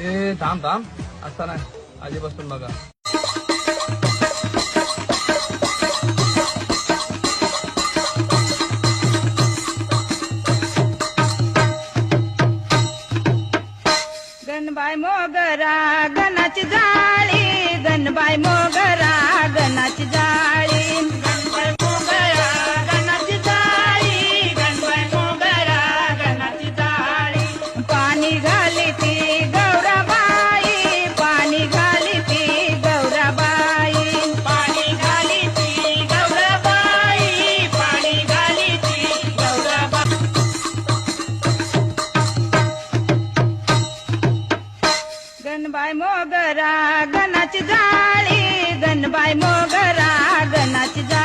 ए थांब थांब, असता नाही आजी बसून बघा. गणबाई मोगरा गणाची जाळी, गणबाई मोगरा गणाची जाळी, गणबाई मोगरा गणाची जाळी, गणबाई मोगरा गणाची जाळी. पाणी घाली ती गौराबाई, पाणी घाली ती गौराबाई, पाणी घाली ती गौराबाई, पाणी घाली ती गौराबाई. गणबाई मोगरा गणाची जाळी, गणबाई मोगरा गणाची जाळी.